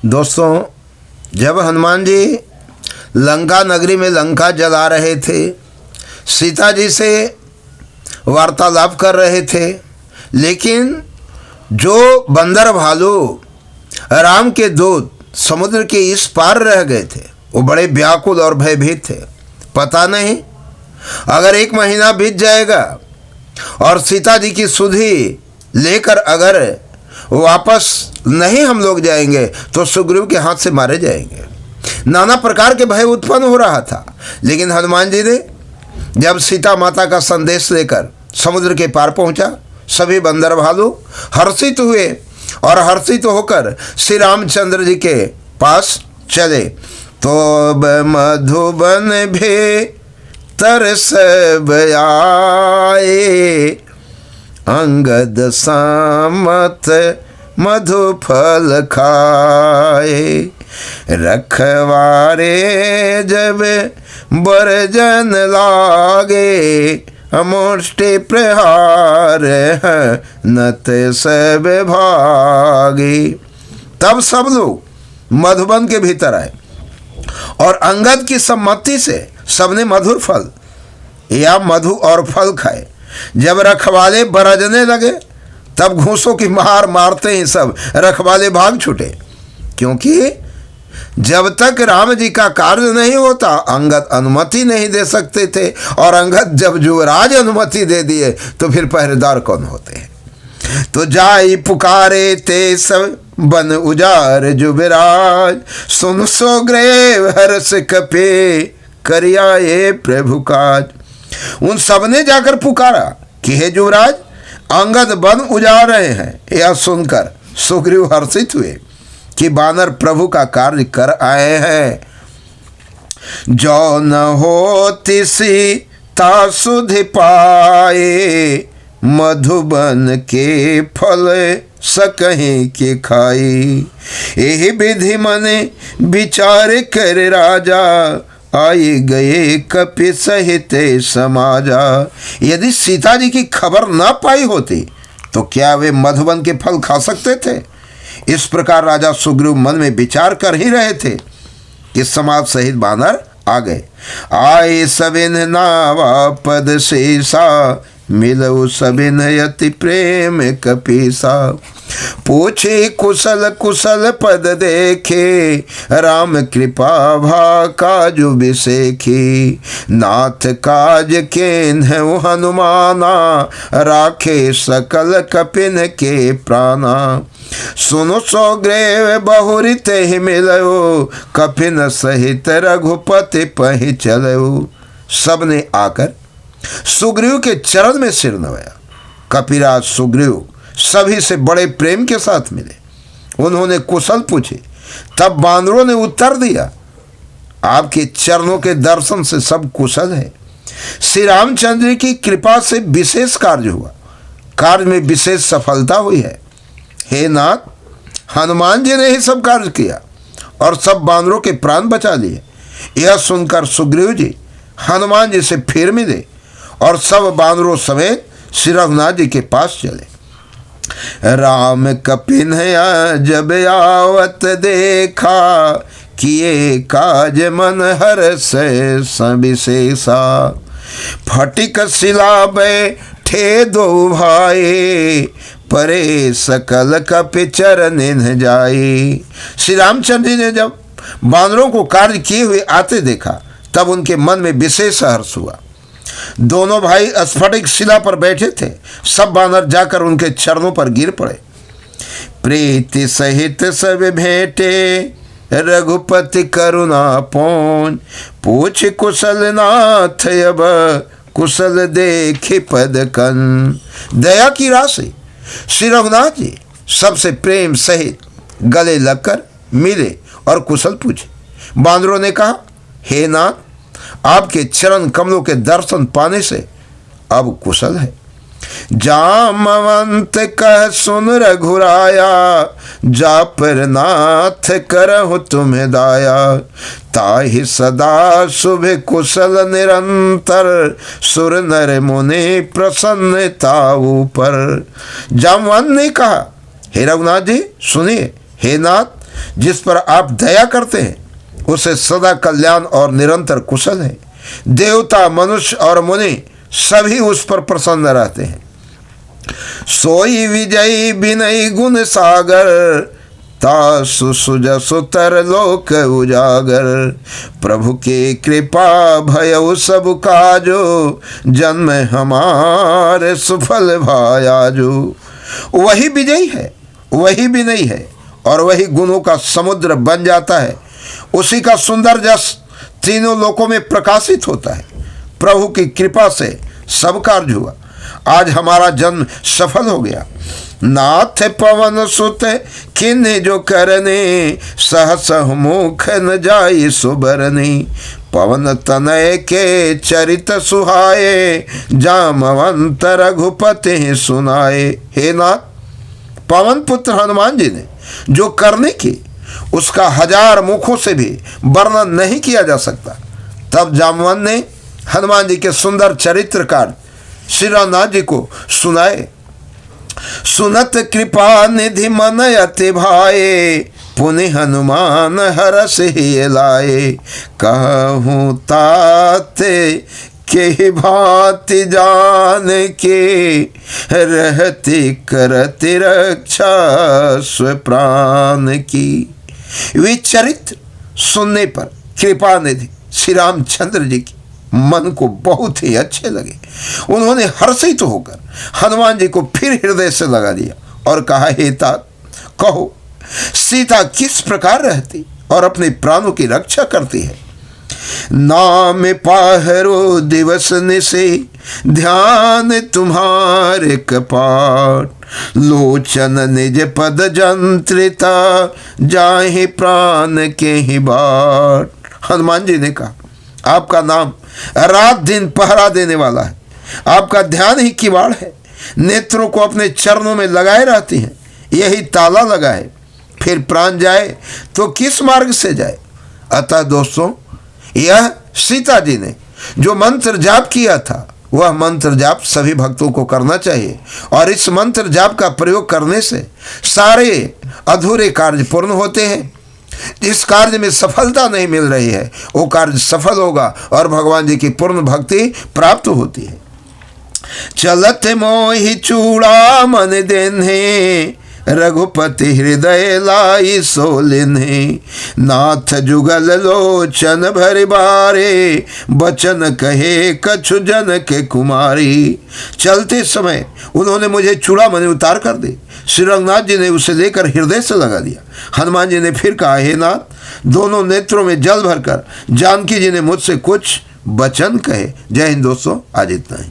दोस्तों, जब हनुमान जी लंका नगरी में लंका जला रहे थे, सीता जी से वार्तालाप कर रहे थे, लेकिन जो बंदर भालू राम के दूत समुद्र के इस पार रह गए थे, वो बड़े व्याकुल और भयभीत थे। पता नहीं अगर 1 महीना बीत जाएगा और सीता जी की सुधि लेकर अगर वापस नहीं हम लोग जाएंगे तो सुग्रीव के हाथ से मारे जाएंगे। नाना प्रकार के भय उत्पन्न हो रहा था। लेकिन हनुमान जी ने जब सीता माता का संदेश लेकर समुद्र के पार पहुंचा, सभी बंदर भालू हर्षित हुए और हर्षित होकर श्री रामचंद्र जी के पास चले। तो मधुबन भे तरस आए, अंगद सामत मधुफल खाए। रखवारे जब बरजन लागे, अमुष्टि प्रहार नत सब भागे। तब सब लोग मधुबन के भीतर आए और अंगद की सम्मति से सबने मधुर फल या मधु और फल खाए। जब रखवाले बरजने लगे तब घूंसों की मार मारते ही सब रखवाले भाग छूटे, क्योंकि जब तक राम जी का कार्य नहीं होता अंगद अनुमति नहीं दे सकते थे, और अंगद जब युवराज अनुमति दे दिए तो फिर पहरेदार कौन होते हैं। तो जाई पुकारे ते सब बन उजार युवराज, सुन सो ग्रेव हर्ष कपे करियाए प्रभु काज। उन सबने जाकर पुकारा कि हे युवराज, अंगद वन उजाड़ रहे हैं। यह सुनकर सुग्रीव हर्षित हुए कि वानर प्रभु का कार्य कर आए हैं। जो न होती सीता सुधि पाए, मधुबन के फल सकहीं के खाई। यही विधि मने विचार कर राजा, आए गए कपि सहित समाजा। यदि सीता जी की खबर न पाई होती तो क्या वे मधुबन के फल खा सकते थे। इस प्रकार राजा सुग्रीव मन में विचार कर ही रहे थे कि समाज सहित वानर आ गए। आए सबिन नावा पद शेषा, मिलऊ सबिन यति प्रेम कपीसा। पूछे कुशल कुशल पद देखे, राम कृपा भा काजु बिसेखी। नाथ काज केन्हु हनुमाना, राखे सकल कपिन के प्राणा। सुनो सौग्रीव बहुरी तेहि मिलऊ, कपिन सहित रघुपति पहि चलऊ। सबने आकर सुग्रीव के चरण में सिर नवाया। कपिराज सुग्रीव सभी से बड़े प्रेम के साथ मिले। उन्होंने कुशल पूछे, तब बानरों ने उत्तर दिया, आपके चरणों के दर्शन से सब कुशल है। श्री रामचंद्र की कृपा से विशेष कार्य हुआ, कार्य में विशेष सफलता हुई है। हे नाथ, हनुमान जी ने ही सब कार्य किया और सब बानरों के प्राण बचा लिए। यह सुनकर सुग्रीव जी हनुमान जी से फिर मिले और सब बानरों समेत श्री रघुनाथ जी के पास चले। राम कपिन जब आवत देखा, किए काज मन हर्ष सविशेषा। फटिक शिला बैठे दो भाई, परे सकल कपि चरण जाई। श्री रामचंद्र जी ने जब बानरों को कार्य किए हुए आते देखा तब उनके मन में विशेष हर्ष हुआ। दोनों भाई स्फटिक शिला पर बैठे थे। सब बानर जाकर उनके चरणों पर गिर पड़े। प्रीति सहित सब भेंटे, रघुपति करुणा पौन। पूछ कुशल नाथ अब, कुशल देखि पद कन। दया की राशि श्री रघुनाथ जी सबसे प्रेम सहित गले लगकर मिले और कुशल पूछे। बानरों ने कहा, हे नाथ, आपके चरण कमलों के दर्शन पाने से अब कुशल है। जामवंत कह सुन रघुराया, जा पर नाथ करहु तुम्हें दाया। ताहि सदा शुभ कुशल निरंतर, सुर नर मुनि प्रसन्नता ऊपर। जामवंत ने कहा, हे रघुनाथ जी सुनिए, हे नाथ, जिस पर आप दया करते हैं उसे सदा कल्याण और निरंतर कुशल है। देवता, मनुष्य और मुनि सभी उस पर प्रसन्न रहते हैं। सोई विजयी विनयी गुण सागर, तासु सुजसु तर लोक उजागर। प्रभु की कृपा भयउ सब काजो, जन्म हमारे सुफल भायाजो। वही विजयी है, वही विनयी है और वही गुणों का समुद्र बन जाता है। उसी का सुंदर जस तीनों लोकों में प्रकाशित होता है। प्रभु की कृपा से सब कार्य हुआ। आज हमारा जन्म सफल हो गया। नाथ पवन सुत किन्ने जो करने, सहस मुख न जाई सुबरनी। पवन तनय के चरित सुहाए, जामवंत रघुपति सुनाए। हे नाथ, पवन पुत्र हनुमान जी ने जो करने की उसका 1000 मुखों से भी वर्णन नहीं किया जा सकता। तब जामवंत ने हनुमान जी के सुंदर चरित्र कार्य श्री रामनाथ जी को सुनाए। सुनत कृपा निधि मन अति भाए, पुनि हनुमान हरस ही लाए। कहूँ ताते के भांति जान के, रहती करती रक्षा स्व प्राण की। वे चरित्र सुनने पर कृपा निधि श्री रामचंद्र जी की मन को बहुत ही अच्छे लगे। उन्होंने हर्षित होकर हनुमान जी को फिर हृदय से लगा दिया और कहा, हे तात, कहो सीता किस प्रकार रहती और अपने प्राणों की रक्षा करती है। नाम पाहरो दिवस निशि, ध्यान तुम्हारे कपाट। लोचन निज पद जंत्रिता, जाहि प्राण के ही बाट। हनुमान जी ने कहा, आपका नाम रात दिन पहरा देने वाला है। आपका ध्यान ही किवाड़ है। नेत्रों को अपने चरणों में लगाए रहती हैं, यही ताला लगा है। फिर प्राण जाए तो किस मार्ग से जाए। अतः दोस्तों, यह सीता जी ने जो मंत्र जाप किया था, वह मंत्र जाप सभी भक्तों को करना चाहिए। और इस मंत्र जाप का प्रयोग करने से सारे अधूरे कार्य पूर्ण होते हैं। जिस कार्य में सफलता नहीं मिल रही है वो कार्य सफल होगा और भगवान जी की पूर्ण भक्ति प्राप्त होती है। चलत मोहि चूड़ा मन देन्हे, रघुपति हृदय लाई सोलिन्हे। नाथ जुगल लोचन भरि बारे, बचन कहे कछु जन के कुमारी। चलते समय उन्होंने मुझे चूड़ामणि उतार कर दी। श्री रघुनाथ जी ने उसे लेकर हृदय से लगा दिया। हनुमान जी ने फिर कहा, हे नाथ, दोनों नेत्रों में जल भरकर जानकी जी ने मुझसे कुछ वचन कहे। जय हिंद दोस्तों, आज इतना ही।